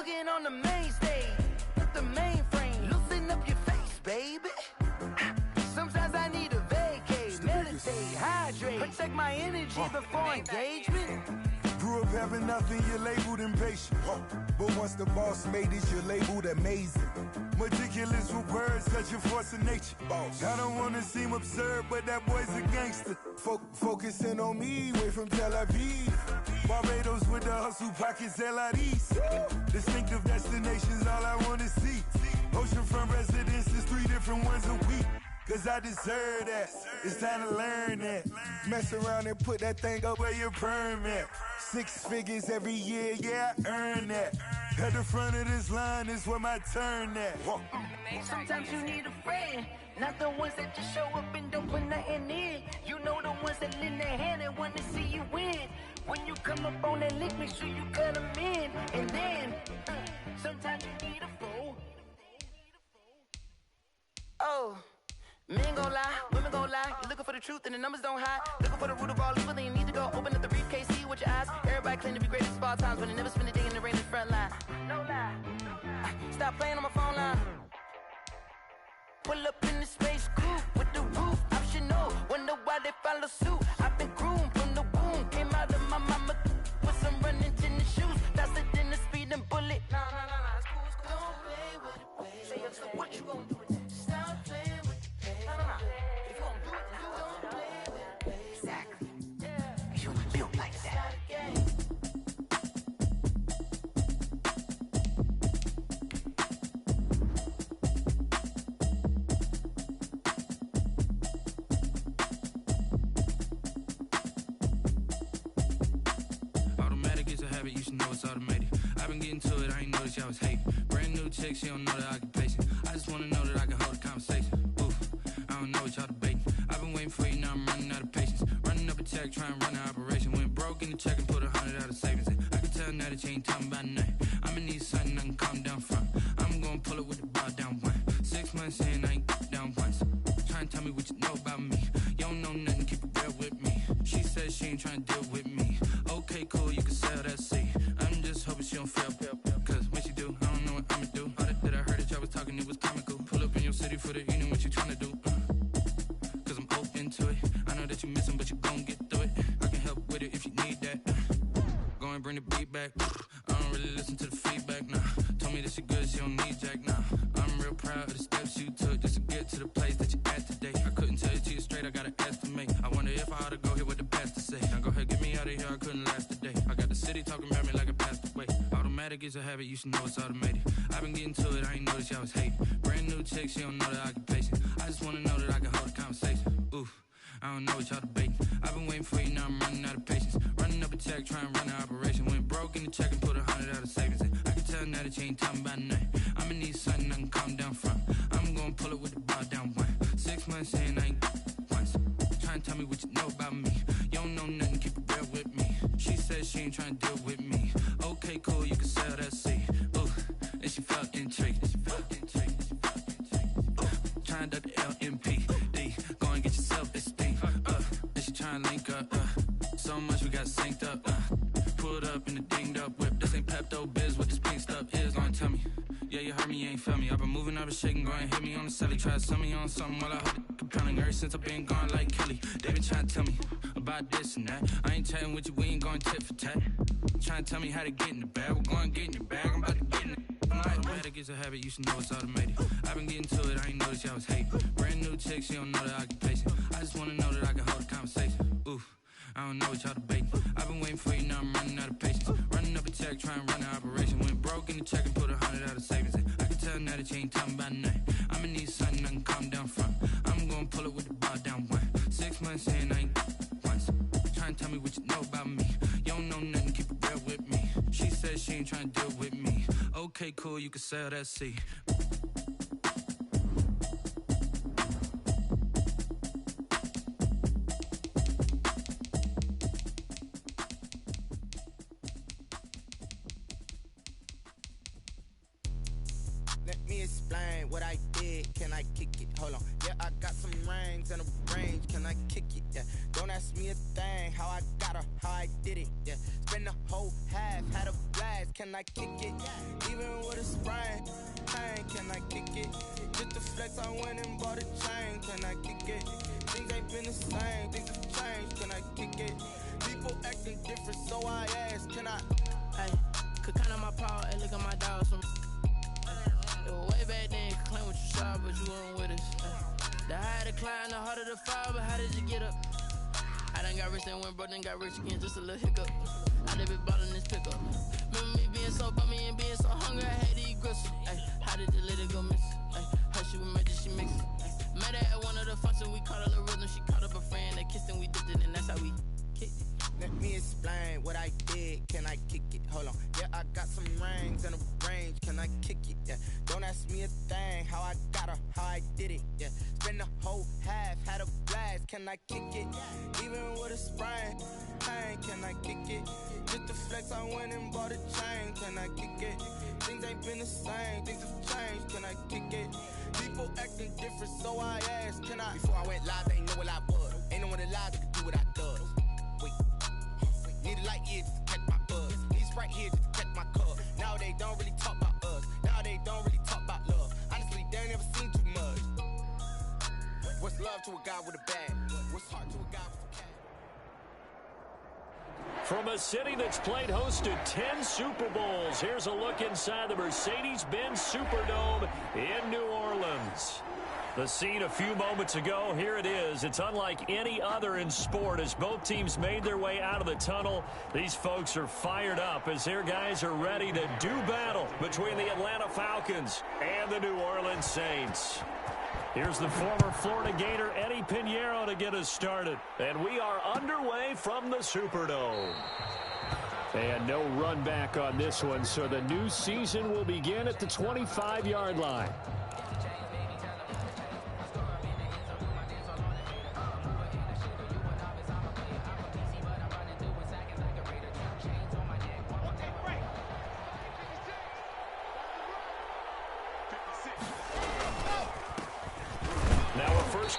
Looking on the main stage, with the mainframe, loosen up your face, baby. Sometimes I need a vacate, meditate, hydrate, protect my energy before engagement. Grew up having nothing, you're labeled impatient. But once the boss made it, you're labeled amazing. Meticulous with words, such a force of nature. I don't wanna seem absurd, but that boy's a gangster. Focusing on me, way from Tel Aviv. Barbados with the hustle, pockets LIDs. Distinctive destinations, all I wanna see. Oceanfront residences, 3 different ones a week. Cause I deserve that, it's time to learn that. Mess around and put that thing up where your permit. 6 figures every year, yeah, I earn that. At the front of this line is where my turn at. Sometimes you need a friend, not the ones that just show up and don't put nothing in. You know the ones that lend their hand and want to see you win. When you come up on that lick, make sure you cut them in. And then, sometimes you need a fool. Oh. Men gon' lie, women gon' lie. You're looking for the truth and the numbers don't hide. Looking for the root of all evil, then you need to go open up the briefcase, see with your eyes. Everybody claim to be greatest of all times, but they never spend a day in the rain in the front line. No lie. Stop playing on my phone line. Pull up in the space coupe with the roof optional. Wonder why they follow suit. I've been groomed from the womb. Came out of my mama with some running tennis shoes. Faster than the speeding bullet. Nah, it's cool, it's cool. Don't play with it, baby. Say, so what you gon' do with it? Stop playing with it. If you gon' do it, then don't play with it, baby. Exactly. You was built like that. Automatic is a habit, you should know it's automated. I've been getting to it, I ain't noticed y'all was hating. Brand new chick, she don't know the occupation. I just wanna know that I can hold a conversation. Oof, I don't know what y'all debating. I've been waiting for you, now I'm running out of patience. Running up a check, trying to run an operation. Went broke in the check and put 100 out of savings in. I can tell now that you ain't talking about nothing. I'ma need something I can calm down from. I'm gonna pull it with the bar down one. 6 months in, I ain't down once. Trying to tell me what you know about me. You don't know nothing, keep it real with me. She said she ain't trying to deal with me. Okay, cool, you can sell that seat. I'm just hoping she don't fail. Cause when she do, I don't know what I'ma do. All that I heard that y'all was talking, it was comical. Pull up in your city for the evening, what you tryna do? Cause I'm open to it. I know that you missing, but you gon' get through it. I can help with it if you need that. Go and bring the beat back. I don't really listen to the feedback, nah. Told me that she good, she don't need jack, nah. I'm real proud of the steps you took just to get to the place that you're at today. I couldn't tell it to you straight, I gotta estimate. I wonder if I ought to go here with the pastor say. Now go ahead, get me out of here, I couldn't last a day. I got the city talking about me like I passed away. Automatic is a habit, you should know it's automated. I've been getting to it, I ain't noticed y'all was hating. Brand new chick, she don't know the occupation. I just wanna know that I can hold a conversation. Oof, I don't know what y'all debating. I've been waiting for you, now I'm running out of patience. Running up a check, trying to run an operation. Went broke in the check and put 100 out of savings in. I can tell now that you ain't talking about nothing. I'ma need something I can calm down from. I'm gonna pull it with the bar down one. 6 months in, I ain't once. Trying to tell me what you know about me. You don't know nothing, keep it real with me. She said she ain't trying to deal with me. Okay, cool, you can sell that seat. Ooh, and she felt intrigued. Trying to the LMPD. Go and get your self-esteem. And she trying to link up. So much we got synced up. Pulled up in the dinged up whip. This ain't Pepto Biz, what this pink stuff is. Gonna tell me. Yeah, you heard me, you ain't felt me. I've been moving, I've been shaking, go and hit me on the celly. Try to sell me on something while I hold it compelling. Ever since I've been gone like Kelly, they been trying to tell me about this and that. I ain't chatting with you, we ain't going tit for tat. Trying to tell me how to get in the bag, we're going to get in your bag, I'm about to get in it. Automatic is a habit, you should know it's automated. I've been getting to it, I ain't noticed y'all was hating. Brand new chick, she don't know the occupation. I just wanna know that I can hold a conversation. Oof, I don't know what y'all debating. I've been waiting for you, now I'm running out of patience. Running up a check, trying to run an operation. Went broke in the check and put 100 out of savings in. I can tell now that you ain't talking about nothing. I'ma need something I can calm down from. I'm gonna pull it with the bar down one. 6 months in, I ain't once. Trying to tell me what you know about me. You don't know nothing, keep it real with me. She said she ain't trying to deal with me. Okay, cool, you can sell that seat. Let me explain what I did. Can I kick it? Hold on. Yeah, I got some rings and a range. Can I kick it? Yeah. Don't ask me a thing. How I got her, how I did it. Yeah. Spend the whole half, had a blast. Can I kick it? Even flex, I went and bought a chain. Can I kick it? Things ain't been the same. Things have changed. Can I kick it? People acting different, so I asked, can I? Hey, could count on my power and look at my dogs. It was way back then, could claim what you saw, but you weren't with us. The higher the climb, the harder the fall, but how did you get up? I done got rich and went broke, then got rich again, just a little hiccup. I done been bought in this pickup. Remember me being so bummy and being so hungry, I had to eat gristle. Ay, how did you let it go miss? Ay, her she was magic, she mixed it. Met her at one of the functions, we caught a little rhythm. She caught up a friend, they kissed and we dipped it, and that's how we kicked it. Let me explain what I did. Can I kick it? Hold on. Yeah, I got some rings and a range. Can I kick it? Yeah. Don't ask me a thing. How I got her, how I did it. Yeah. Spend the whole half, had a blast. Can I kick it? Even with a sprain. Pain, can I kick it? Just the flex, I went and bought a chain. Can I kick it? Things ain't been the same. Things have changed. Can I kick it? People acting different, so I asked, can I? Before I went live, they ain't know what I was. Ain't no one alive that could do what I does. Wait. Need a light here just to catch my buzz. Need Sprite here just to catch my cup. Now they don't really talk about us. Now they don't really talk about love. Honestly, they ain't never seen too much. What's love to a guy with a bag? What's heart to a guy with a cat? From a city that's played host to 10 Super Bowls, here's a look inside the Mercedes-Benz Superdome in New Orleans. The scene a few moments ago, here it is. It's unlike any other in sport as both teams made their way out of the tunnel. These folks are fired up as their guys are ready to do battle between the Atlanta Falcons and the New Orleans Saints. Here's the former Florida Gator Eddie Pinheiro to get us started. And we are underway from the Superdome. And no run back on this one, so the new season will begin at the 25-yard line.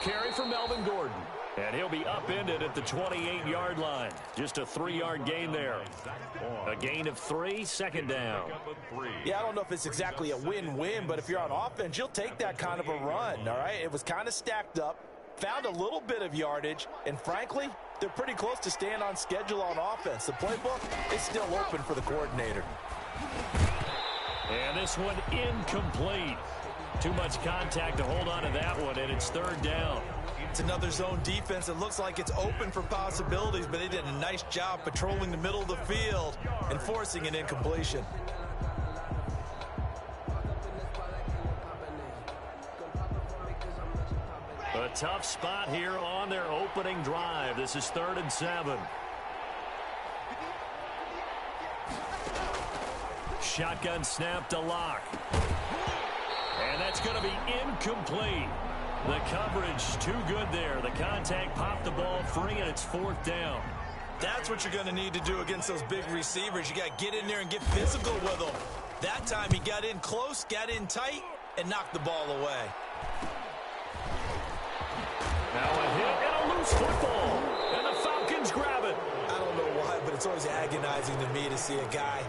Carry for Melvin Gordon. And he'll be upended at the 28-yard line. Just a 3-yard gain there. A gain of 3, second down. Yeah, I don't know if it's exactly a win-win, but if you're on offense, you'll take that kind of a run, all right? It was kind of stacked up, found a little bit of yardage, and frankly, they're pretty close to staying on schedule on offense. The playbook is still open for the coordinator. And this one incomplete. Too much contact to hold on to that one, and it's third down. It's another zone defense. It looks like it's open for possibilities, but they did a nice job patrolling the middle of the field and forcing an incompletion. A tough spot here on their opening drive. This is 3rd and 7. Shotgun snap to Locke. And that's going to be incomplete. The coverage too good there. The contact popped the ball free, and it's 4th down. That's what you're going to need to do against those big receivers. You got to get in there and get physical with them. That time he got in close, got in tight, and knocked the ball away. Now a hit and a loose football. And the Falcons grab it. I don't know why, but it's always agonizing to me to see a guy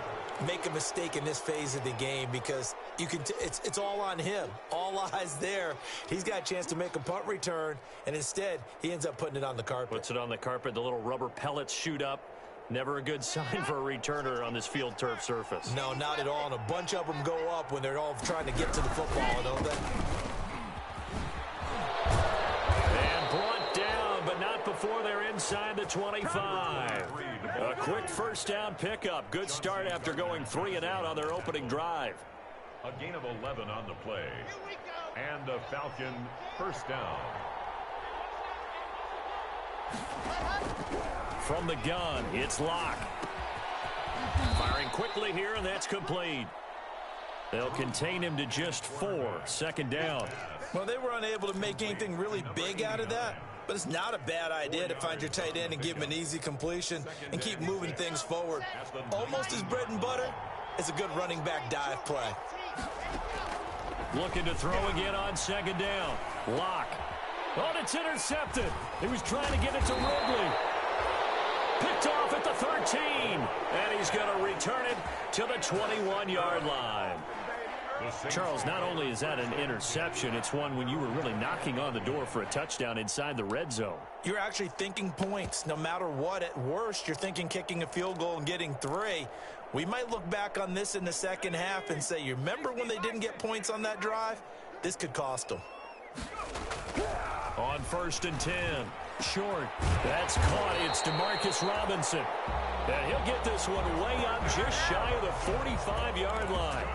make a mistake in this phase of the game because you can it's all on him. All eyes there. He's got a chance to make a punt return, and instead he ends up putting it on the carpet. Puts it on the carpet. The little rubber pellets shoot up. Never a good sign for a returner on this field turf surface. No, not at all. And a bunch of them go up when they're all trying to get to the football, don't they? And brought down, but not before they're inside the 25. A quick first down pickup. Good start after going 3 and out on their opening drive. A gain of 11 on the play. And the Falcon first down. From the gun, it's Locke. Firing quickly here, and that's complete. They'll contain him to just 4. Second down. Well, they were unable to make anything really big out of that. But it's not a bad idea to find your tight end and give him an easy completion and keep moving things forward. Almost his bread and butter is a good running back dive play. Looking to throw again on second down. Locke. Oh, it's intercepted. He was trying to get it to Ridley. Picked off at the 13. And he's going to return it to the 21-yard line. Charles, not only is that an interception, it's one when you were really knocking on the door for a touchdown inside the red zone. You're actually thinking points. No matter what, at worst, you're thinking kicking a field goal and getting 3. We might look back on this in the second half and say, you remember when they didn't get points on that drive? This could cost them. On 1st and 10. Short. That's caught. It's Demarcus Robinson. And he'll get this one way up just shy of the 45-yard line.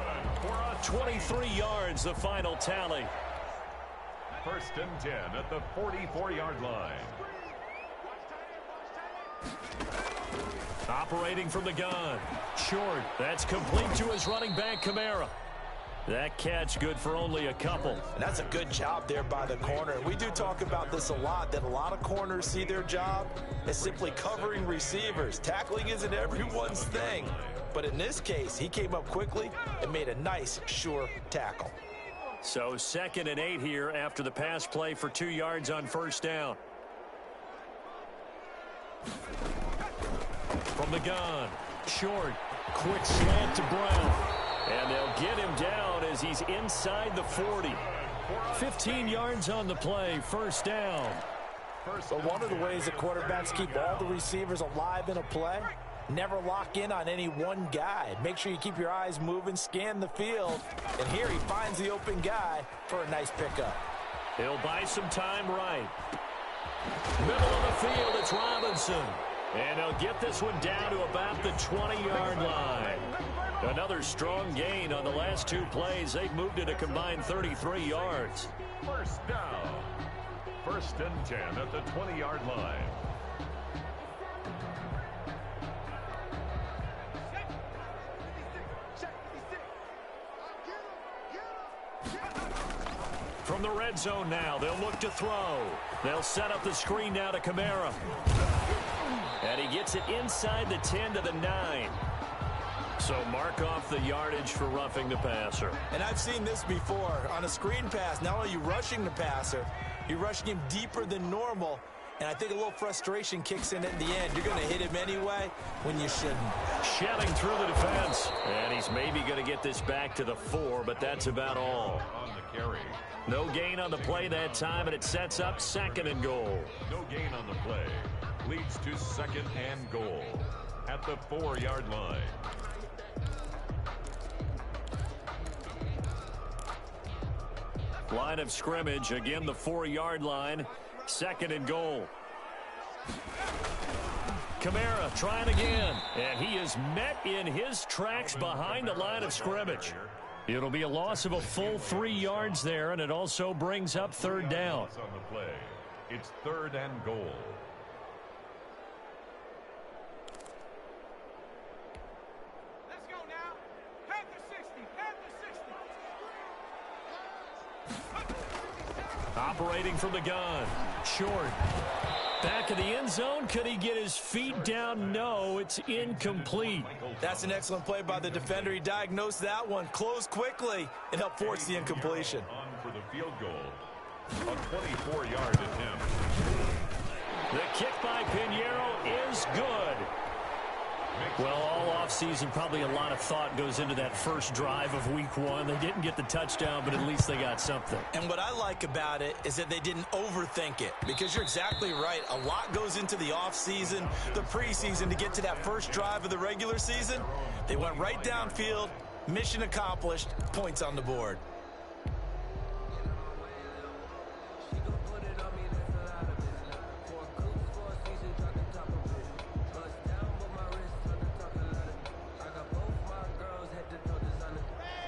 23 yards, the final tally. 1st and 10 at the 44-yard line. Operating from the gun. Short. That's complete to his running back, Kamara. That catch good for only a couple. And that's a good job there by the corner. We do talk about this a lot, that a lot of corners see their job as simply covering receivers. Tackling isn't everyone's thing. But in this case, he came up quickly and made a nice, sure tackle. So 2nd and 8 here after the pass play for 2 yards on 1st down. From the gun. Short. Quick slant to Brown. And they'll get him down as he's inside the 40. 15 yards on the play, 1st down. So one of the ways that quarterbacks keep all the receivers alive in a play, never lock in on any one guy. Make sure you keep your eyes moving, scan the field. And here he finds the open guy for a nice pickup. He'll buy some time right. Middle of the field, it's Robinson. And they'll get this one down to about the 20-yard line. Another strong gain on the last 2 plays. They've moved it a combined 33 yards. 1st down. 1st and 10 at the 20-yard line. From the red zone now, they'll look to throw. They'll set up the screen now to Kamara. And he gets it inside the 10 to the 9. So mark off the yardage for roughing the passer. And I've seen this before. On a screen pass, not only are you rushing the passer, you're rushing him deeper than normal. And I think a little frustration kicks in at the end. You're going to hit him anyway when you shouldn't. Shedding through the defense. And he's maybe going to get this back to the 4, but that's about all. On the carry. No gain on the play that time, and it sets up 2nd and goal. No gain on the play. Leads to 2nd and goal at the 4-yard line. Line of scrimmage, again the 4-yard line. 2nd and goal. Kamara trying again, and he is met in his tracks behind the line of scrimmage. It'll be a loss of a full 3 yards there, and it also brings up 3rd down. On the play. It's 3rd and goal. Let's go now. Head to 60. Head to 60. Operating from the gun. Short. Back of the end zone. Could he get his feet down? No, it's incomplete. That's an excellent play by the defender. He diagnosed that one, closed quickly, and helped force the incompletion. On for the field goal. A 24-yard attempt. The kick by Pinheiro is good. Well, all offseason, probably a lot of thought goes into that first drive of week 1. They didn't get the touchdown, but at least they got something. And what I like about it is that they didn't overthink it, because you're exactly right. A lot goes into the offseason, the preseason, to get to that first drive of the regular season. They went right downfield, mission accomplished, points on the board.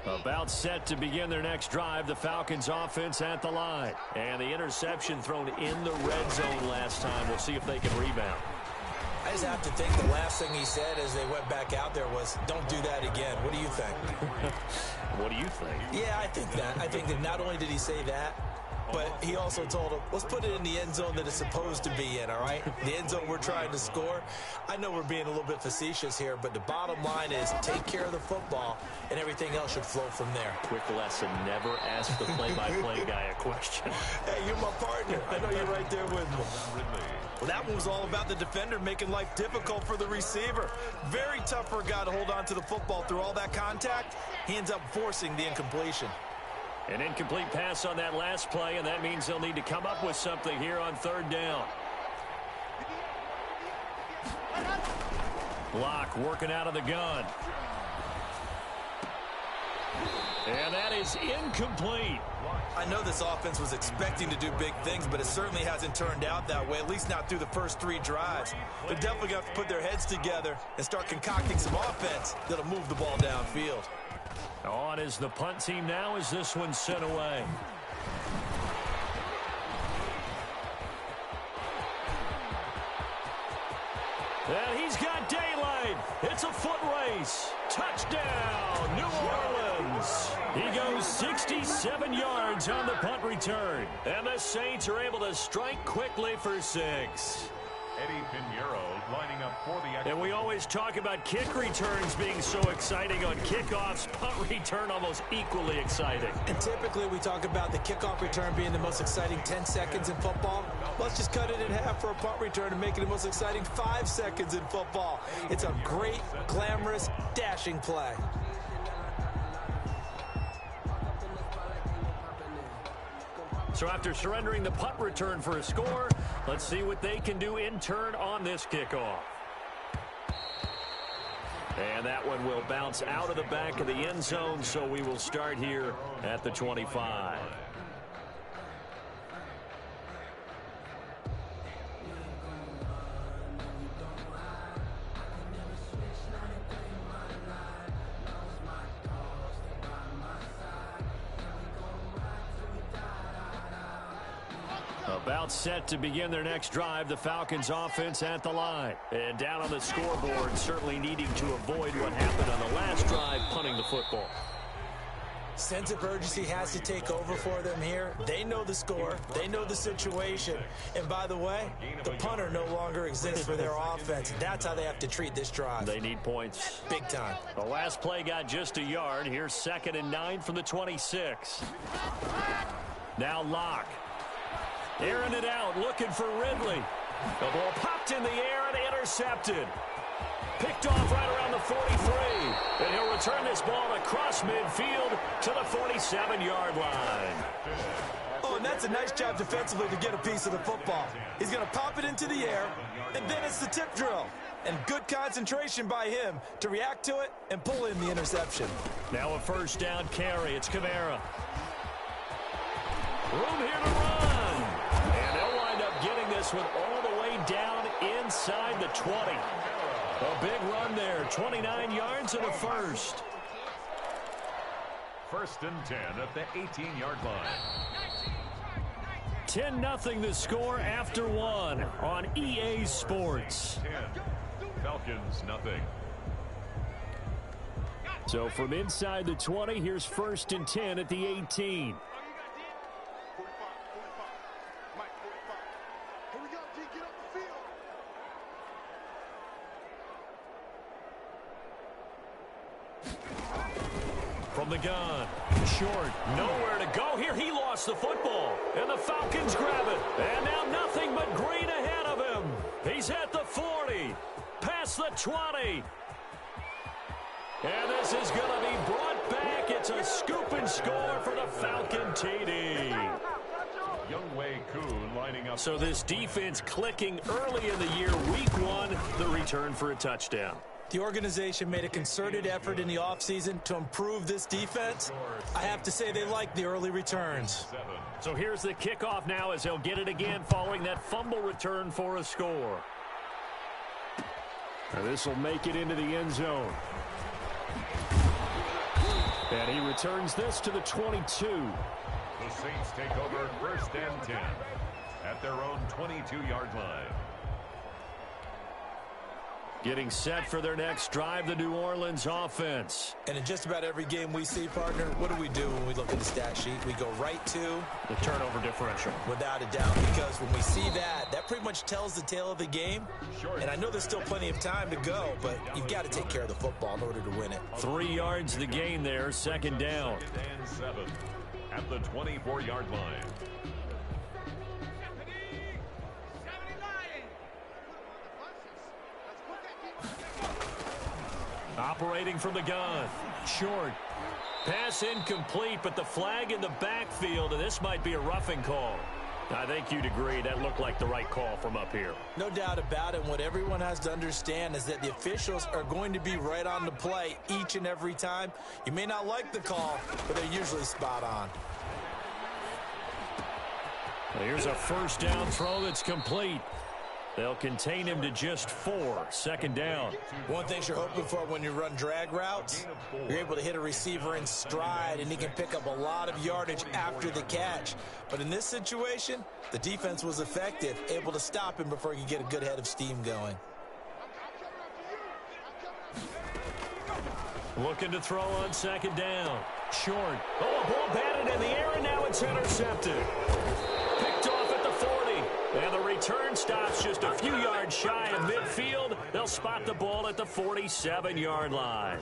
About set to begin their next drive, the Falcons offense at the line. And the interception thrown in the red zone last time. We'll see if they can rebound. I just have to think the last thing he said as they went back out there was, don't do that again. What do you think? What do you think? Yeah, I think that. I think that not only did he say that, but he also told him, let's put it in the end zone that it's supposed to be in, all right? The end zone we're trying to score. I know we're being a little bit facetious here, but the bottom line is take care of the football, and everything else should flow from there. Quick lesson, never ask the play-by-play guy a question. Hey, you're my partner. I know you're right there with me. Well, that one was all about the defender making life difficult for the receiver. Very tough for a guy to hold on to the football through all that contact. He ends up forcing the incompletion. An incomplete pass on that last play, and that means they'll need to come up with something here on third down. Block working out of the gun. And that is incomplete. I know this offense was expecting to do big things, but it certainly hasn't turned out that way, at least not through the first 3 drives. They're definitely going to have to put their heads together and start concocting some offense that'll move the ball downfield. On is the punt team now as this one's sent away. And he's got daylight. It's a foot race. Touchdown, New Orleans. He goes 67 yards on the punt return. And the Saints are able to strike quickly for 6. Eddie Pinheiro lining up for the extra. And we always talk about kick returns being so exciting on kickoffs. Punt return almost equally exciting. And typically we talk about the kickoff return being the most exciting 10 seconds in football. Let's just cut it in half for a punt return and make it the most exciting 5 seconds in football. It's a great, glamorous, dashing play. So after surrendering the punt return for a score, let's see what they can do in turn on this kickoff. And that one will bounce out of the back of the end zone, so we will start here at the 25. About set to begin their next drive, the Falcons offense at the line. And down on the scoreboard, certainly needing to avoid what happened on the last drive, punting the football. Sense of urgency has to take over for them here. They know the score. They know the situation. And by the way, the punter no longer exists for their offense. That's how they have to treat this drive. They need points. Big time. The last play got just a yard. Here's 2nd and 9 from the 26. Now Locke. Airing it out, looking for Ridley. The ball popped in the air and intercepted. Picked off right around the 43. And he'll return this ball across midfield to the 47-yard line. Oh, and that's a nice job defensively to get a piece of the football. He's going to pop it into the air, and then it's the tip drill. And good concentration by him to react to it and pull in the interception. Now a first down carry. It's Kamara. Room here to run. And they'll wind up getting this one all the way down inside the 20. A big run there. 29 yards and a first. 1st and 10 at the 18-yard line. 10-0 the score after 1 on EA Sports. 10. Falcons, nothing. So from inside the 20, here's 1st and 10 at the 18. From the gun, short, nowhere to go here. He lost the football, and the Falcons grab it. And now nothing but green ahead of him. He's at the 40, past the 20. And this is going to be brought back. It's a scoop and score for the Falcon TD. Youngwei Kuhn lining up. So this defense clicking early in the year, week 1, the return for a touchdown. The organization made a concerted effort in the offseason to improve this defense. I have to say they like the early returns. So here's the kickoff now as they'll get it again following that fumble return for a score. And this will make it into the end zone. And he returns this to the 22. The Saints take over 1st and 10 at their own 22-yard line. Getting set for their next drive, the New Orleans offense. And in just about every game we see, partner, what do we do when we look at the stat sheet? We go right to the turnover differential. Without a doubt, because when we see that, that pretty much tells the tale of the game. And I know there's still plenty of time to go, but you've got to take care of the football in order to win it. 3 yards the gain there, second down. And 7 at the 24-yard line. Operating from the gun. Short. Pass incomplete, but the flag in the backfield, and this might be a roughing call. I think you'd agree that looked like the right call from up here. No doubt about it. What everyone has to understand is that the officials are going to be right on the play each and every time. You may not like the call, but they're usually spot on. Well, here's a first down throw that's complete. They'll contain him to just 4. Second down. One thing you're hoping for when you run drag routes, you're able to hit a receiver in stride, and he can pick up a lot of yardage after the catch. But in this situation, the defense was effective, able to stop him before he could get a good head of steam going. Looking to throw on second down. Short. Oh, a ball batted in the air, and now it's intercepted. Picked off at the 40. And the return stops just a few yards shy of midfield. They'll spot the ball at the 47-yard line.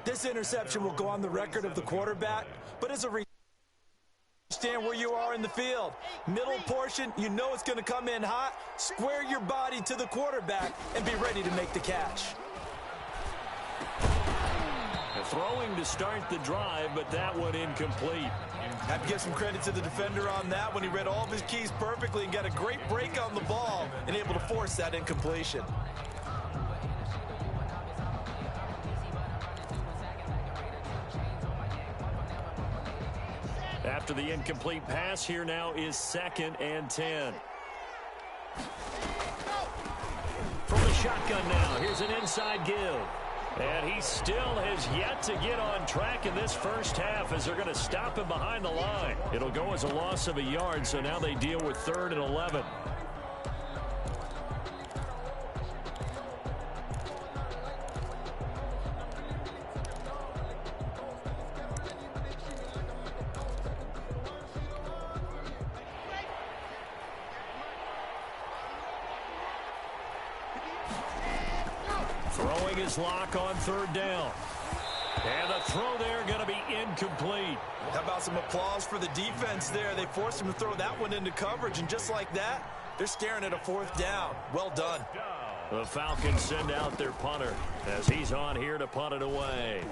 This interception will go on the record of the quarterback, but as a understand where you are in the field. Middle portion, you know it's going to come in hot. Square your body to the quarterback and be ready to make the catch. Throwing to start the drive, but that one incomplete. Have to give some credit to the defender on that when he read all of his keys perfectly and got a great break on the ball and able to force that incompletion. After the incomplete pass, here now is 2nd and 10. From the shotgun now, here's an inside give. And he still has yet to get on track in this first half as they're going to stop him behind the line. It'll go as a loss of a yard, so now they deal with 3rd and 11. Throwing his lock on 3rd down. And the throw there going to be incomplete. How about some applause for the defense there? They forced him to throw that one into coverage, and just like that, they're staring at a 4th down. Well done. The Falcons send out their punter as he's on here to punt it away.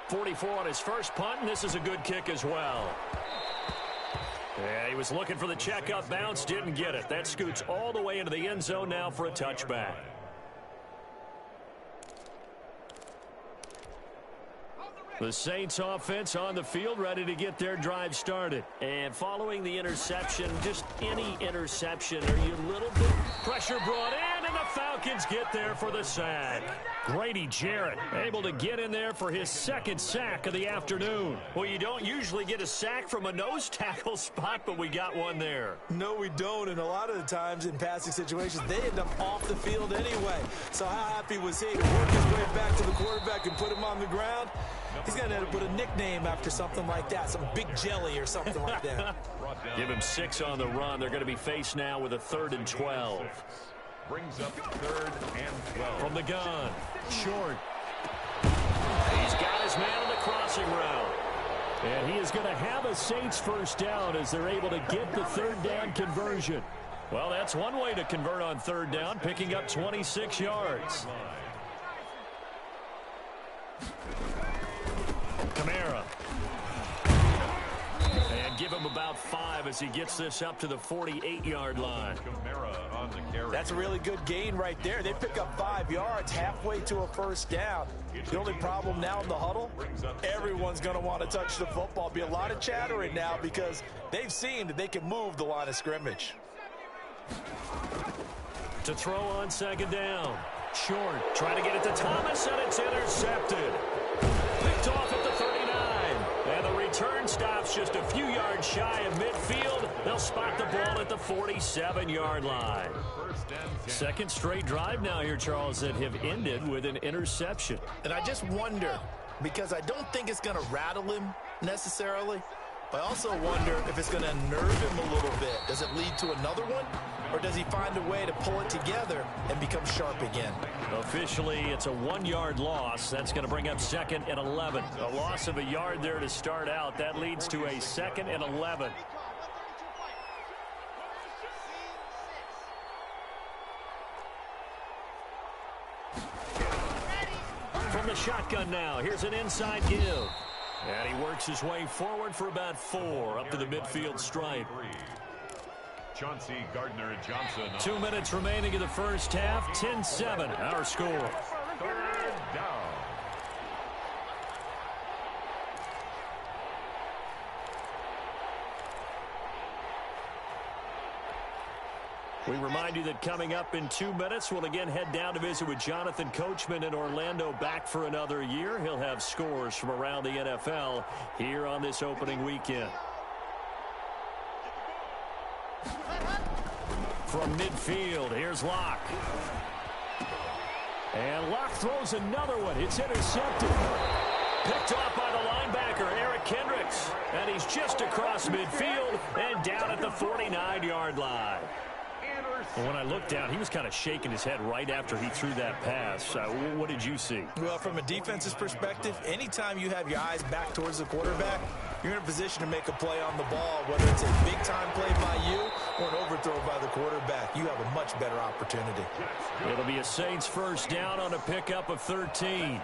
44 on his first punt, and this is a good kick as well. Yeah, he was looking for the check-up bounce, didn't get it. That scoots all the way into the end zone now for a touchback. The Saints offense on the field ready to get their drive started. And following the interception, just any interception, are you a little bit pressure brought in, and the Falcons get there for the sack. Grady Jarrett able to get in there for his 2nd sack of the afternoon. Well, you don't usually get a sack from a nose tackle spot, but we got one there. No, we don't, and a lot of the times in passing situations, they end up off the field anyway. So how happy was he to work his way back to the quarterback and put him on the ground? He's going to have to put a nickname after something like that, some Big Jelly or something like that. Give him 6 on the run. They're going to be faced now with a 3rd and 12. Brings up 3rd and 12. From the gun, short. He's got his man on the crossing route. And he is going to have a Saints first down as they're able to get the 3rd down conversion. Well, that's one way to convert on 3rd down, picking up 26 yards. Kamara. And give him about 5 as he gets this up to the 48-yard line. That's a really good gain right there. They pick up 5 yards halfway to a first down. The only problem now in the huddle, everyone's going to want to touch the football. Be a lot of chattering now because they've seen that they can move the line of scrimmage. To throw on 2nd down. Short. Trying to get it to Thomas, and it's intercepted. Picked off at the 39. And the return stops just a few yards shy of midfield. They'll spot the ball at the 47-yard line. Second straight drive now here, Charles, that have ended with an interception. And I just wonder, because I don't think it's going to rattle him necessarily, but I also wonder if it's going to unnerve him a little bit. Does it lead to another one? Or does he find a way to pull it together and become sharp again? Officially, it's a 1-yard loss. That's going to bring up 2nd and 11. A loss of a yard there to start out. That leads to a 2nd and 11. From the shotgun now, here's an inside give. And he works his way forward for about 4 up to the midfield stripe. Chauncey Gardner-Johnson. 2 minutes remaining in the first half. 10-7, our score. Third down. We remind you that coming up in 2 minutes, we'll again head down to visit with Jonathan Coachman in Orlando, back for another year. He'll have scores from around the NFL here on this opening weekend. From midfield, here's Locke. And Locke throws another one. It's intercepted. Picked off by the linebacker, Eric Kendricks. And he's just across midfield and down at the 49-yard line. And when I looked down, he was kind of shaking his head right after he threw that pass. What did you see? Well, from a defense's perspective, anytime you have your eyes back towards the quarterback, you're in a position to make a play on the ball, whether it's a big-time play by you or an overthrow by the quarterback. You have a much better opportunity. It'll be a Saints first down on a pickup of 13.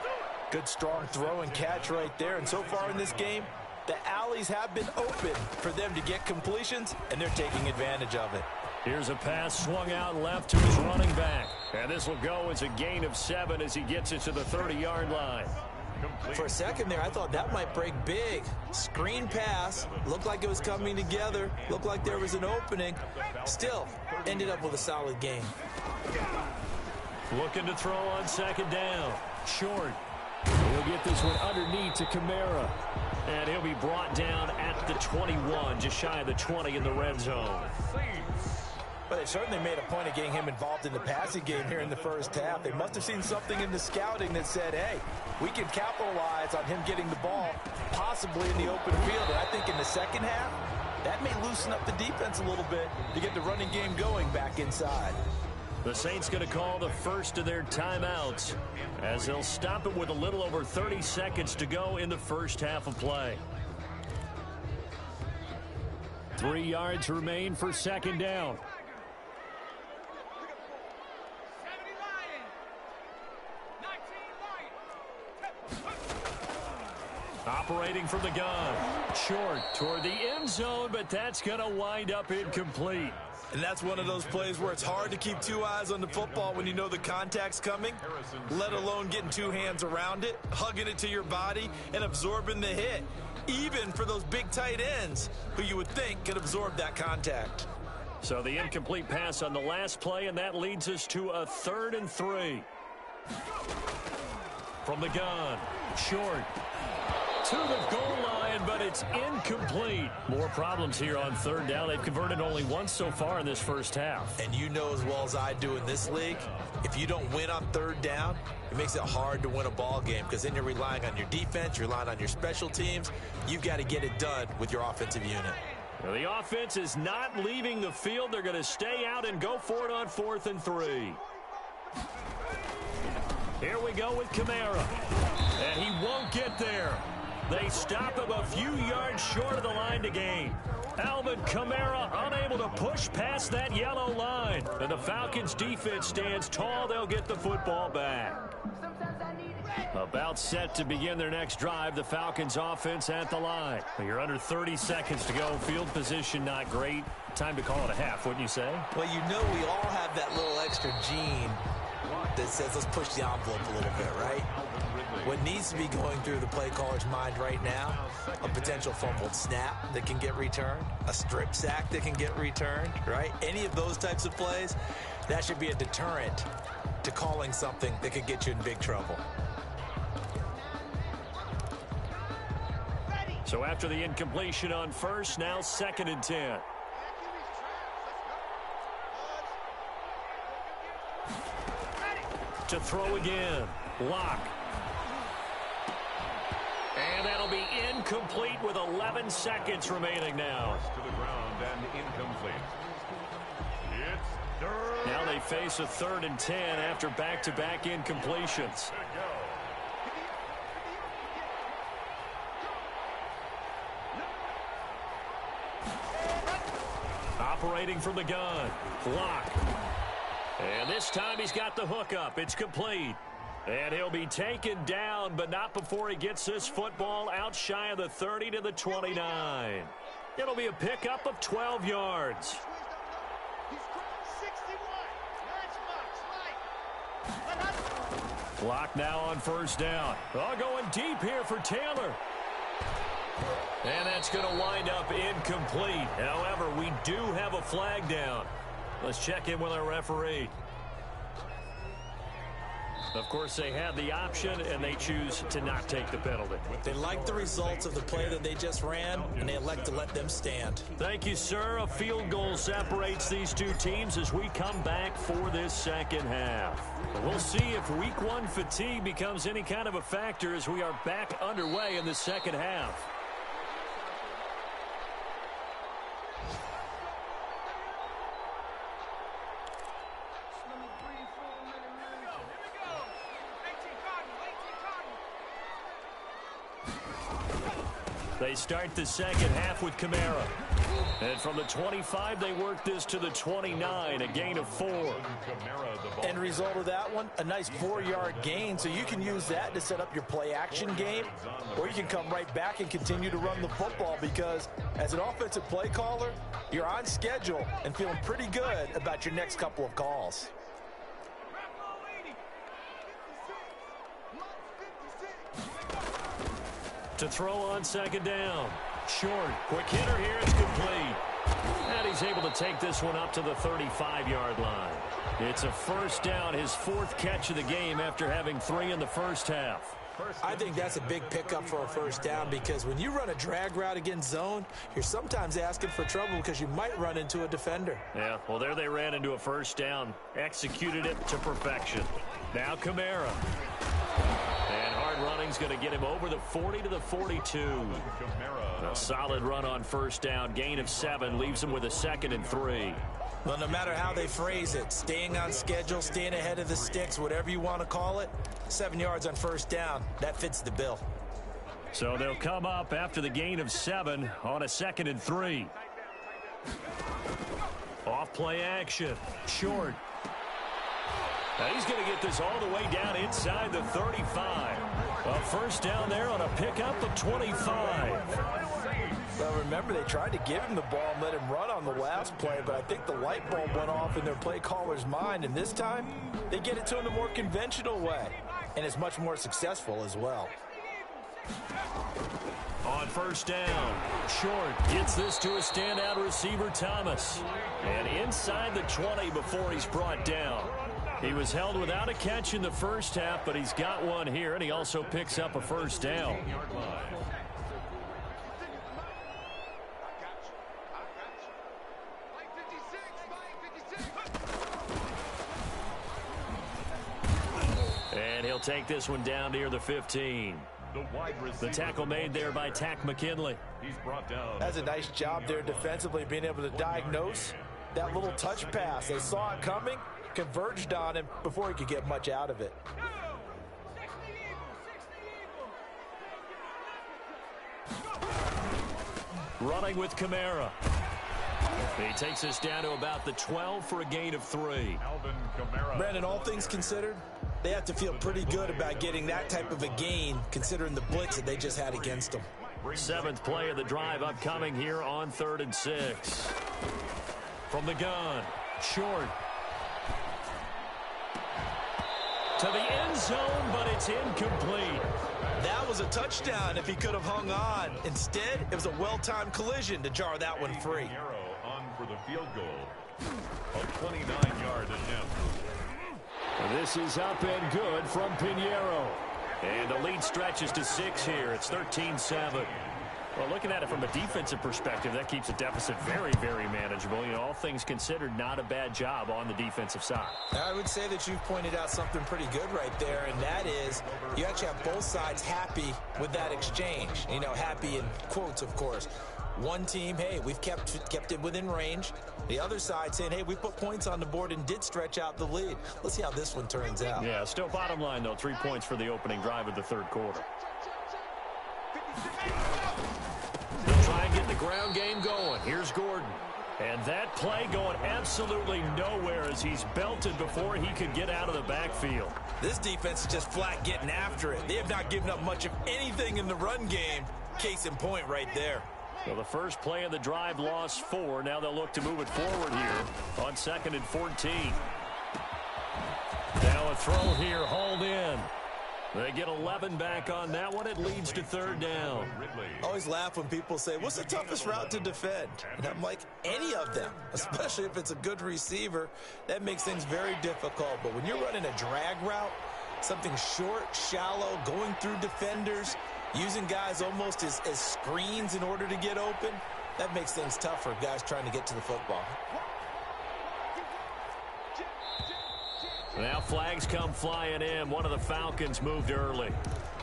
Good, strong throw and catch right there. And so far in this game, the alleys have been open for them to get completions, and they're taking advantage of it. Here's a pass swung out left to his running back. And this will go as a gain of 7 as he gets it to the 30-yard line. For a second there, I thought that might break big. Screen pass. Looked like it was coming together. Looked like there was an opening. Still, ended up with a solid game. Looking to throw on second down. Short. He'll get this one underneath to Kamara. And he'll be brought down at the 21, just shy of the 20 in the red zone. But they certainly made a point of getting him involved in the passing game here in the first half. They must have seen something in the scouting that said, hey, we can capitalize on him getting the ball possibly in the open field. And I think in the second half, that may loosen up the defense a little bit to get the running game going back inside. The Saints going to call the first of their timeouts as they'll stop it with a little over 30 seconds to go in the first half of play. 3 yards remain for second down. Operating from the gun. Short toward the end zone, but that's going to wind up incomplete. And that's one of those plays where it's hard to keep 2 eyes on the football when you know the contact's coming, let alone getting 2 hands around it, hugging it to your body, and absorbing the hit, even for those big tight ends who you would think could absorb that contact. So the incomplete pass on the last play, and that leads us to a 3rd and 3. From the gun, short. To the goal line, but it's incomplete. More problems here on 3rd down. They've converted only once so far in this first half. And you know as well as I do in this league, if you don't win on 3rd down, it makes it hard to win a ball game because then you're relying on your defense, you're relying on your special teams. You've got to get it done with your offensive unit. Well, the offense is not leaving the field. They're going to stay out and go for it on 4th and 3. Here we go with Kamara. And he won't get there. They stop him a few yards short of the line to gain. Alvin Kamara unable to push past that yellow line. And the Falcons defense stands tall. They'll get the football back. About set to begin their next drive. The Falcons offense at the line. You're under 30 seconds to go. Field position not great. Time to call it a half, wouldn't you say? Well, you know we all have that little extra gene that says let's push the envelope a little bit, right? What needs to be going through the play caller's mind right now, a potential fumbled snap that can get returned, a strip sack that can get returned, right? Any of those types of plays, that should be a deterrent to calling something that could get you in big trouble. So after the incompletion on first, now 2nd and 10. To throw again. Lock. And that'll be incomplete with 11 seconds remaining now. To the ground and incomplete. It's third. Now they face a 3rd and 10 after back-to-back incompletions. Operating from the gun. Lock. And this time he's got the hook up. It's complete. And he'll be taken down, but not before he gets this football out shy of the 30 to the 29. It'll be a pickup of 12 yards. Clock now on first down. Oh, going deep here for Taylor. And that's going to wind up incomplete. However, we do have a flag down. Let's check in with our referee. Of course, they have the option, and they choose to not take the penalty. They like the results of the play that they just ran, and they elect to let them stand. Thank you, sir. A field goal separates these two teams as we come back for this second half. We'll see if week one fatigue becomes any kind of a factor as we are back underway in the second half. They start the second half with Kamara. And from the 25, they work this to the 29, a gain of 4. End result of that one, a nice 4-yard gain, so you can use that to set up your play-action game, or you can come right back and continue to run the football because as an offensive play caller, you're on schedule and feeling pretty good about your next couple of calls. To throw on second down. Short. Quick hitter here. It's complete. And he's able to take this one up to the 35-yard line. It's a first down, his 4th catch of the game after having 3 in the first half. I think that's a big pickup for a first down because when you run a drag route against zone, you're sometimes asking for trouble because you might run into a defender. Yeah, well, there they ran into a first down. Executed it to perfection. Now Kamara. And hard running's going to get him over the 40 to the 42. A solid run on first down. Gain of 7 leaves him with a 2nd and 3. Well, no matter how they phrase it, staying on schedule, staying ahead of the sticks, whatever you want to call it, 7 yards on first down, that fits the bill. So they'll come up after the gain of 7 on a 2nd and 3. Off play action. Short. Now he's going to get this all the way down inside the 35. A first down there on a pickup of 25. Well, remember, they tried to give him the ball and let him run on the last play, but I think the light bulb went off in their play caller's mind, and this time they get it to him the more conventional way, and it's much more successful as well. On first down, Short gets this to a standout receiver, Thomas. And inside the 20 before he's brought down. He was held without a catch in the first half, but he's got one here, and he also picks up a first down. And he'll take this one down near the 15. The tackle made there by Tack McKinley. He's brought down. That's a nice job there defensively, being able to diagnose that little touch pass. They saw it coming, converged on him before he could get much out of it. Running with Kamara. He takes us down to about the 12 for a gain of 3. Brandon, all things considered, they have to feel pretty good about getting that type of a gain considering the blitz that they just had against them. 7th play of the drive upcoming here on 3rd and 6. From the gun, Short. To the end zone, but it's incomplete. That was a touchdown if he could have hung on. Instead, it was a well-timed collision to jar that one free. On for the field goal. A 29-yard attempt. This is up and good from Pinheiro. And the lead stretches to 6 here. It's 13-7. Well, looking at it from a defensive perspective, that keeps the deficit very, very manageable. You know, all things considered, not a bad job on the defensive side. I would say that you've pointed out something pretty good right there, and that is you actually have both sides happy with that exchange. You know, happy in quotes, of course. One team, hey, we've kept it within range. The other side saying, hey, we put points on the board and did stretch out the lead. Let's see how this one turns out. Yeah, still bottom line, though, 3 points for the opening drive of the third quarter. They'll try and get the ground game going. Here's Gordon. And that play going absolutely nowhere as he's belted before he could get out of the backfield. This defense is just flat getting after it. They have not given up much of anything in the run game. Case in point right there. Well, the first play of the drive lost 4. Now they'll look to move it forward here on 2nd and 14. Now a throw here, hauled in. They get 11 back on that one. It leads to 3rd down. I always laugh when people say, what's the toughest route to defend? And I'm like, any of them, especially if it's a good receiver. That makes things very difficult. But when you're running a drag route, something short, shallow, going through defenders, using guys almost as screens in order to get open, that makes things tough for guys trying to get to the football. Now flags come flying in. One of the Falcons moved early.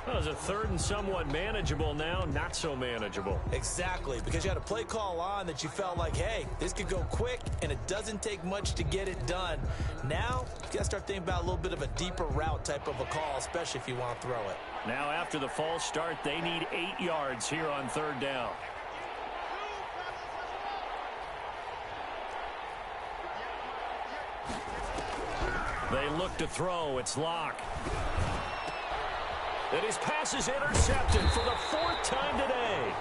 Well, it was a 3rd and somewhat manageable, now not so manageable. Exactly, because you had a play call on that you felt like, hey, this could go quick, and it doesn't take much to get it done. Now, you got to start thinking about a little bit of a deeper route type of a call, especially if you want to throw it. Now after the false start, they need 8 yards here on 3rd down. They look to throw. It's Locke. And his pass is intercepted for the 4th time today.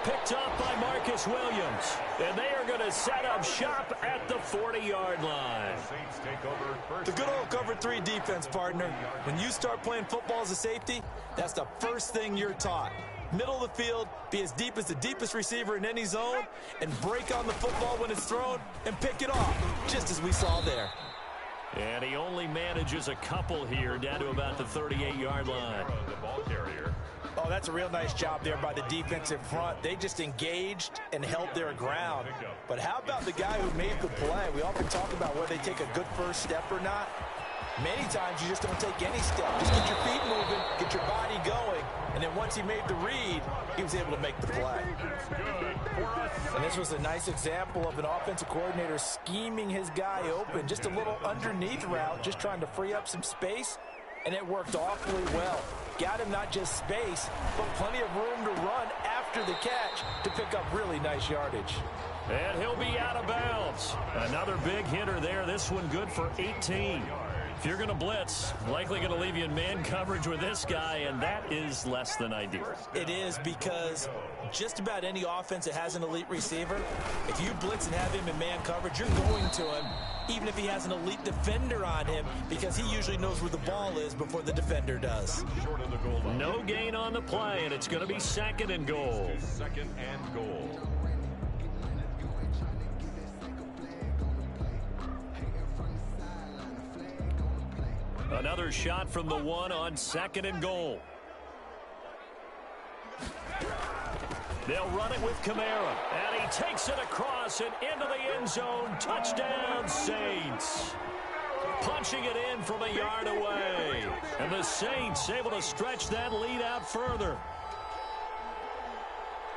Picked up by Marcus Williams. And they are going to set up shop at the 40-yard line. The good old cover 3 defense, partner. When you start playing football as a safety, that's the first thing you're taught. Middle of the field, be as deep as the deepest receiver in any zone, and break on the football when it's thrown and pick it off, just as we saw there. And he only manages a couple here down to about the 38-yard line. Oh, that's a real nice job there by the defensive front. They just engaged and held their ground. But how about the guy who made the play? We often talk about whether they take a good first step or not. Many times you just don't take any step. Just get your feet moving, get your body going, and then once he made the read, he was able to make the play. And this was a nice example of an offensive coordinator scheming his guy open. Just a little underneath route, just trying to free up some space, and it worked awfully well. Got him not just space, but plenty of room to run after the catch to pick up really nice yardage. And he'll be out of bounds. Another big hitter there. This one good for 18. If you're going to blitz, likely going to leave you in man coverage with this guy, and that is less than ideal. It is, because just about any offense that has an elite receiver, if you blitz and have him in man coverage, you're going to him, even if he has an elite defender on him, because he usually knows where the ball is before the defender does. No gain on the play, and it's going to be 2nd and goal. 2nd and goal. Another shot from the 1 on 2nd and goal. They'll run it with Kamara, and he takes it across and into the end zone. Touchdown, Saints. Punching it in from a yard away. And the Saints able to stretch that lead out further.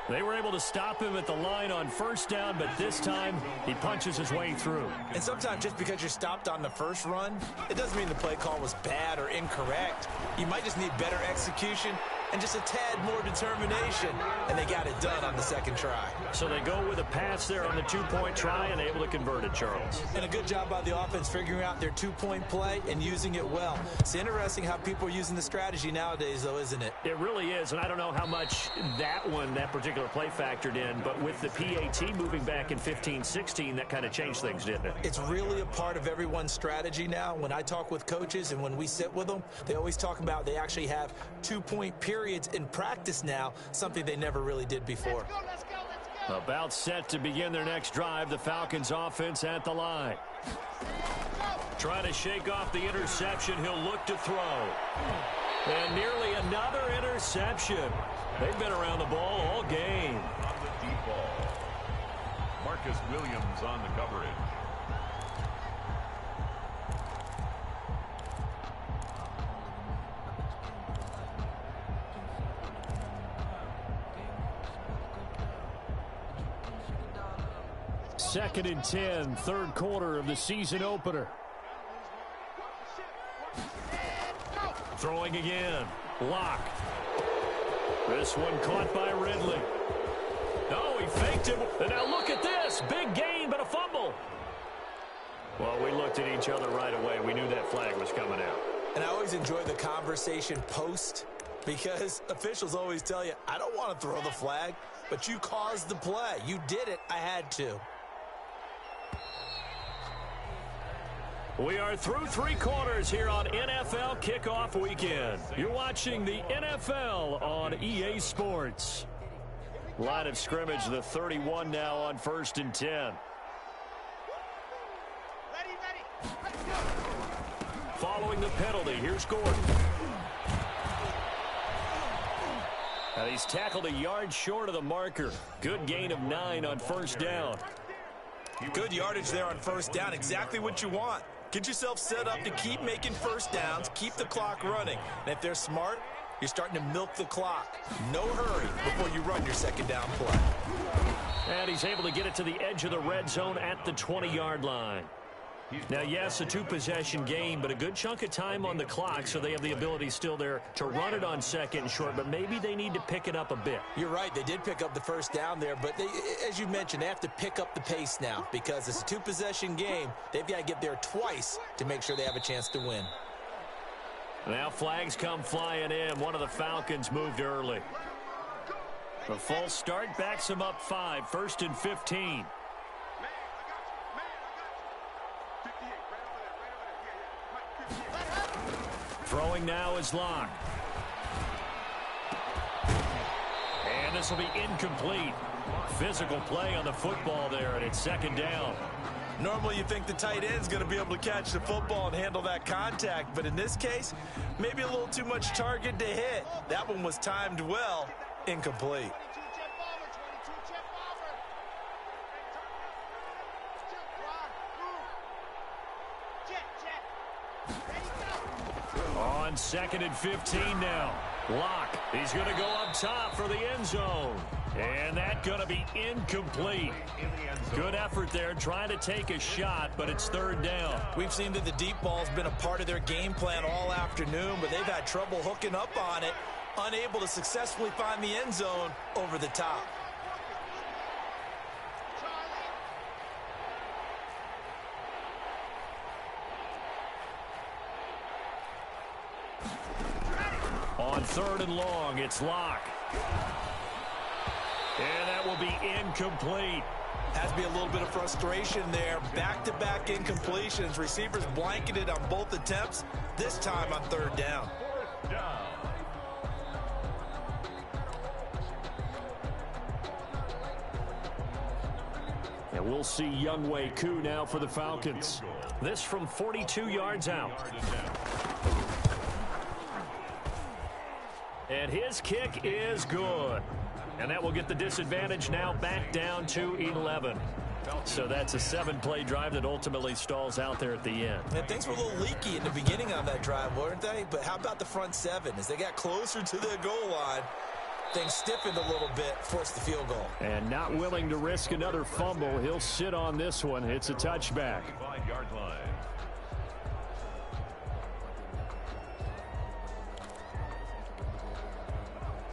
They were able to stop him at the line on 1st down, but this time he punches his way through. And sometimes just because you're stopped on the first run, it doesn't mean the play call was bad or incorrect. You might just need better execution and just a tad more determination, and they got it done on the 2nd try. So they go with a pass there on the 2-point try and able to convert it, Charles. And a good job by the offense figuring out their 2-point play and using it well. It's interesting how people are using the strategy nowadays, though, isn't it? It really is, and I don't know how much that particular play factored in, but with the PAT moving back in 15-16, that kind of changed things, didn't it? It's really a part of everyone's strategy now. When I talk with coaches and when we sit with them, they always talk about they actually have 2-point periods in practice now, something they never really did before. Let's go. About set to begin their next drive, the Falcons offense at the line. Trying to shake off the interception, he'll look to throw. And nearly another interception. They've been around the ball all game. Marcus Williams on the coverage. Second and 10, third quarter of the season opener. Throwing again. Lock. This one caught by Ridley. No, he faked it. And now look at this. Big gain, but a fumble. Well, we looked at each other right away. We knew that flag was coming out. And I always enjoy the conversation post because officials always tell you, I don't want to throw the flag, but you caused the play. You did it. I had to. We are through three quarters here on NFL Kickoff Weekend. You're watching the NFL on EA Sports. Line of scrimmage, the 31 now on 1st and 10. Following the penalty, here's Gordon. Now he's tackled a yard short of the marker. Good gain of 9 on 1st down. Good yardage there on 1st down. Exactly what you want. Get yourself set up to keep making 1st downs, keep the clock running. And if they're smart, you're starting to milk the clock. No hurry before you run your 2nd down play. And he's able to get it to the edge of the red zone at the 20-yard line. Now, yes, a two-possession game, but a good chunk of time on the clock, so they have the ability still there to run it on 2nd and short, but maybe they need to pick it up a bit. You're right. They did pick up the 1st down there, but they, as you mentioned, they have to pick up the pace now because it's a two-possession game. They've got to get there twice to make sure they have a chance to win. Now flags come flying in. One of the Falcons moved early. The false start backs them up 5, 1st and 15. Throwing now is Locke. And this will be incomplete. Physical play on the football there, and it's 2nd down. Normally you think the tight end's going to be able to catch the football and handle that contact, but in this case, maybe a little too much target to hit. That one was timed well, incomplete. On 2nd and 15 now. Locke. He's going to go up top for the end zone. And that's going to be incomplete. Good effort there trying to take a shot, but it's 3rd down. We've seen that the deep ball's been a part of their game plan all afternoon, but they've had trouble hooking up on it, unable to successfully find the end zone over the top. On 3rd and long, it's Locke. And that will be incomplete. Has to be a little bit of frustration there. Back-to-back incompletions. Receivers blanketed on both attempts, this time on 3rd down. And we'll see Younghoe Koo now for the Falcons. This from 42 yards out. And his kick is good. And that will get the disadvantage now back down to 11. So that's a 7-play drive that ultimately stalls out there at the end. And things were a little leaky in the beginning on that drive, weren't they? But how about the front 7? As they got closer to the goal line, things stiffened a little bit, forced the field goal. And not willing to risk another fumble. He'll sit on this one. It's a touchback. 5-yard line.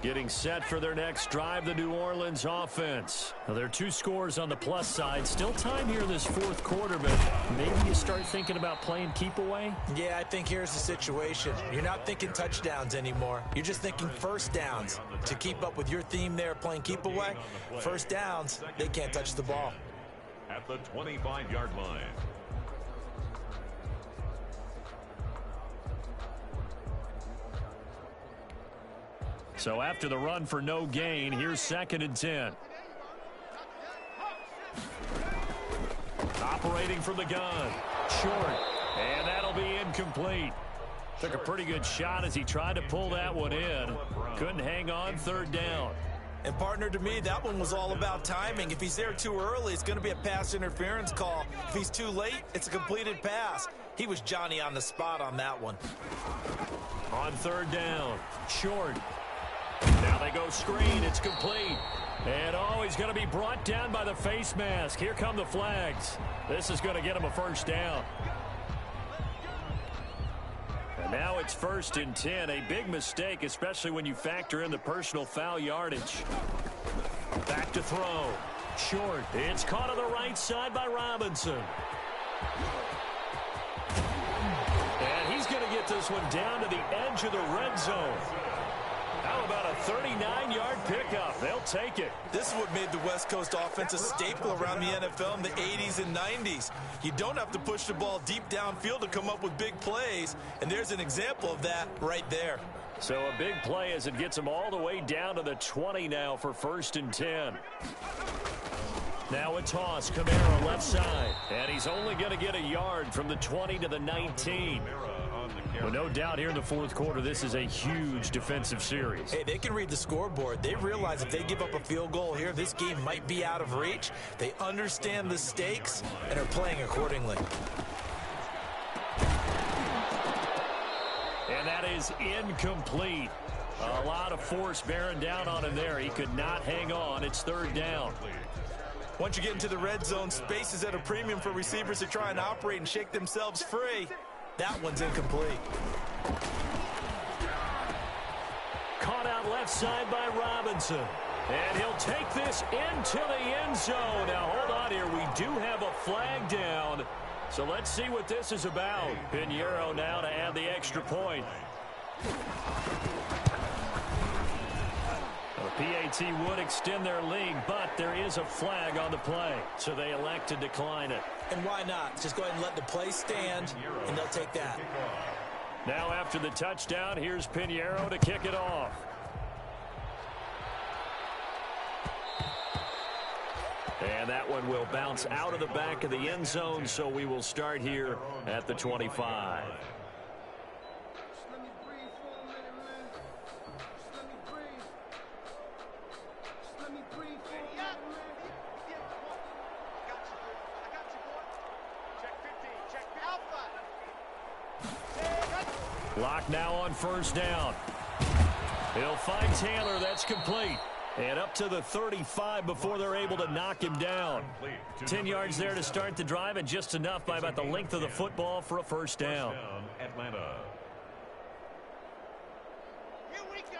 Getting set for their next drive, the New Orleans offense. Now, there are 2 scores on the plus side. Still time here in this 4th quarter, but maybe you start thinking about playing keep away? Yeah, I think here's the situation. You're not thinking touchdowns anymore. You're just thinking 1st downs. To keep up with your theme there, playing keep away, 1st downs, they can't touch the ball. At the 25-yard line. So after the run for no gain, here's 2nd and 10. Operating from the gun. Short. And that'll be incomplete. Took a pretty good shot as he tried to pull that one in. Couldn't hang on 3rd down. And partner, to me, that one was all about timing. If he's there too early, it's going to be a pass interference call. If he's too late, it's a completed pass. He was Johnny on the spot on that one. On third down, short. Now they go screen. It's complete. And, he's going to be brought down by the face mask. Here come the flags. This is going to get him a first down. And now it's 1st and 10. A big mistake, especially when you factor in the personal foul yardage. Back to throw. Short. It's caught on the right side by Robinson. And he's going to get this one down to the edge of the red zone. How about a 39-yard pickup? They'll take it. This is what made the West Coast offense a staple around the NFL in the 80s and 90s. You don't have to push the ball deep downfield to come up with big plays, and there's an example of that right there. So a big play as it gets him all the way down to the 20 now for 1st and 10. Now a toss, Kamara left side, and he's only going to get a yard from the 20 to the 19. Well, no doubt here in the fourth quarter, this is a huge defensive series. Hey, they can read the scoreboard. They realize if they give up a field goal here, this game might be out of reach. They understand the stakes and are playing accordingly. And that is incomplete. A lot of force bearing down on him there. He could not hang on. It's 3rd down. Once you get into the red zone, space is at a premium for receivers to try and operate and shake themselves free. That one's incomplete. Caught out left side by Robinson. And he'll take this into the end zone. Now, hold on here. We do have a flag down. So let's see what this is about. Pinheiro now to add the extra point. The PAT would extend their lead, but there is a flag on the play. So they elect to decline it. And why not? Just go ahead and let the play stand, and they'll take that. Now after the touchdown, here's Pinheiro to kick it off. And that one will bounce out of the back of the end zone, so we will start here at the 25. Lock now on 1st down. He'll find Taylor. That's complete. And up to the 35 before they're able to knock him down. 10 yards there to start the drive, and just enough by about the length of the football for a first down. Atlanta. Here we go.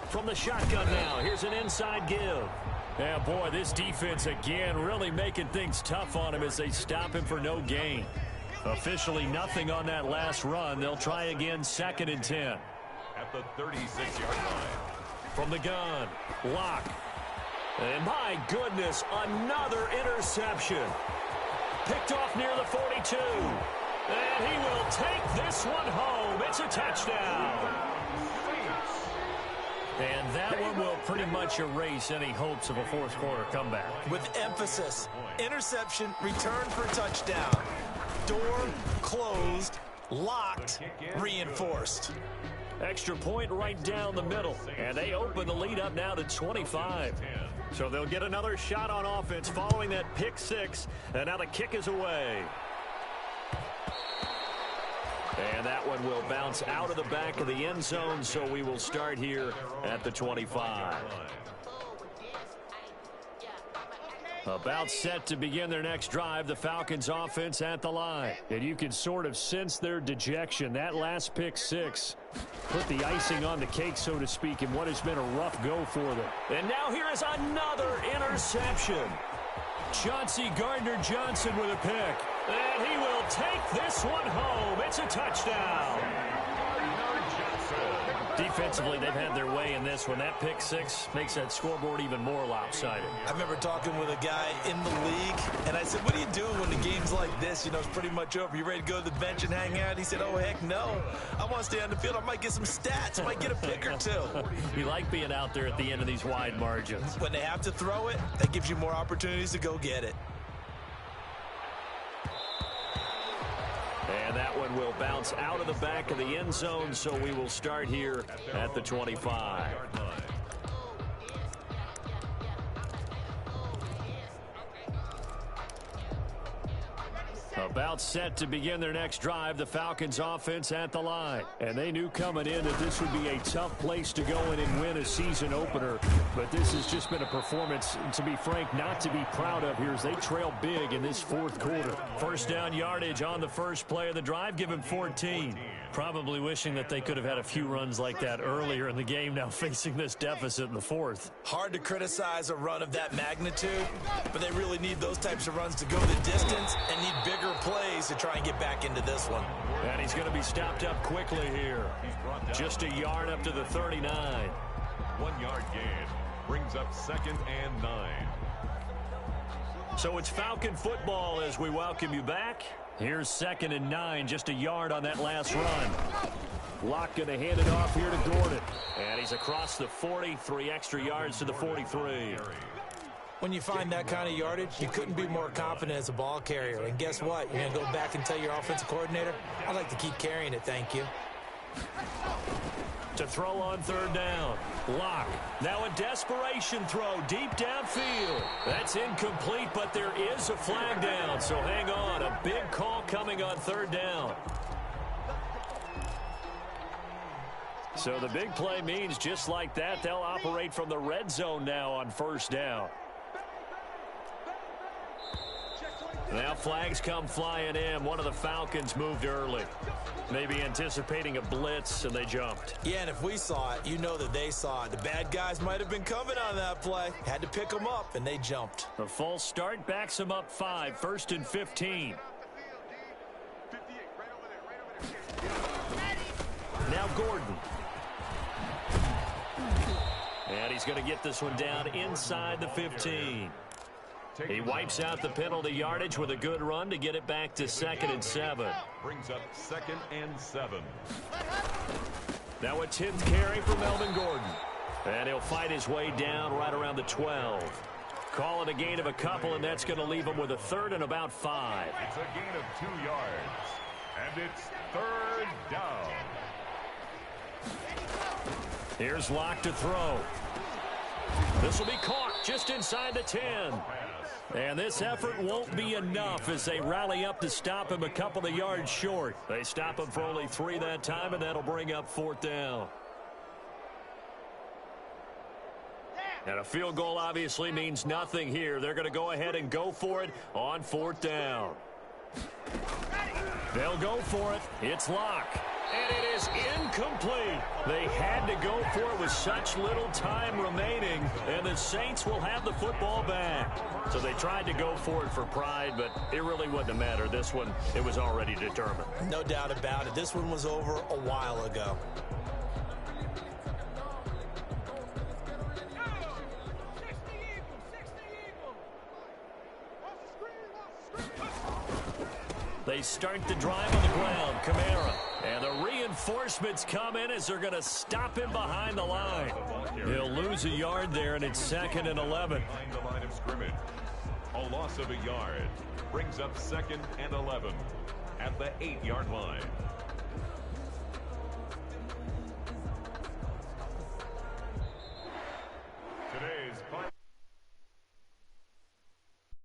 From the shotgun now, here's an inside give. Yeah, boy, this defense again really making things tough on him as they stop him for no gain. Officially nothing on that last run. They'll try again, 2nd and 10. At the 36-yard line. From the gun, Locke. And my goodness, another interception. Picked off near the 42. And he will take this one home. It's a touchdown. And that one will pretty much erase any hopes of a fourth quarter comeback. With emphasis, interception, return for a touchdown. Door closed, locked, reinforced. Extra point right down the middle. And they open the lead up now to 25. So they'll get another shot on offense following that pick six. And now the kick is away. And that one will bounce out of the back of the end zone, so we will start here at the 25. About set to begin their next drive, the Falcons offense at the line. And you can sort of sense their dejection. That last pick six put the icing on the cake, so to speak, in what has been a rough go for them. And now here is another interception. Chauncey Gardner-Johnson with a pick. And he will take this one home. It's a touchdown. Defensively, they've had their way in this one. That pick six makes that scoreboard even more lopsided. I remember talking with a guy in the league, and I said, what do you do when the game's like this? You know, it's pretty much over. You ready to go to the bench and hang out? He said, oh, heck no. I want to stay on the field. I might get some stats. I might get a pick or two. You like being out there at the end of these wide margins. When they have to throw it, that gives you more opportunities to go get it. And that one will bounce out of the back of the end zone, so we will start here at the 25. About set to begin their next drive, the Falcons offense at the line. And they knew coming in that this would be a tough place to go in and win a season opener. But this has just been a performance, to be frank, not to be proud of here as they trail big in this fourth quarter. First down yardage on the first play of the drive, give him 14. Probably wishing that they could have had a few runs like that earlier in the game, now facing this deficit in the fourth. Hard to criticize a run of that magnitude, but they really need those types of runs to go the distance and need bigger plays to try and get back into this one. And he's going to be stopped up quickly here. Just a yard up to the 39. 1 yard gain brings up 2nd and 9. So it's Falcon football as we welcome you back. Here's 2nd and 9, just a yard on that last run. Locke going to hand it off here to Gordon. And he's across the 40, 3 extra yards to the 43. When you find that kind of yardage, you couldn't be more confident as a ball carrier. And guess what? You're going to go back and tell your offensive coordinator, I'd like to keep carrying it, thank you. To throw on 3rd down. Locke. Now a desperation throw deep downfield. That's incomplete, but there is a flag down. So hang on. A big call coming on 3rd down. So the big play means just like that, they'll operate from the red zone now on 1st down. Now flags come flying in. One of the Falcons moved early. Maybe anticipating a blitz, and they jumped. Yeah, and if we saw it, you know that they saw it. The bad guys might have been coming on that play. Had to pick them up, and they jumped. The false start backs them up 5, 1st and 15. Now Gordon. And he's going to get this one down inside the 15. He wipes out the penalty yardage with a good run to get it back to 2nd and 7. Brings up 2nd and 7. Now a 10th carry for Melvin Gordon. And he'll fight his way down right around the 12. Call it a gain of a couple, and that's going to leave him with a 3rd and about 5. It's a gain of 2 yards. And it's 3rd down. Here's Locke to throw. This will be caught just inside the 10. And this effort won't be enough as they rally up to stop him a couple of yards short. They stop him for only 3 that time, and that'll bring up 4th down. And a field goal obviously means nothing here. They're going to go ahead and go for it on 4th down. They'll go for it. It's Locke. And it is incomplete. They had to go for it with such little time remaining, and the Saints will have the football back. So they tried to go for it for pride, but it really wouldn't have mattered. This one, it was already determined. No doubt about it. This one was over a while ago. They start the drive on the ground. Kamara. And the reinforcements come in as they're going to stop him behind the line. He'll lose a yard there, and it's 2nd and 11. Behind the line of scrimmage. A loss of a yard brings up 2nd and 11 at the 8-yard line. Today's final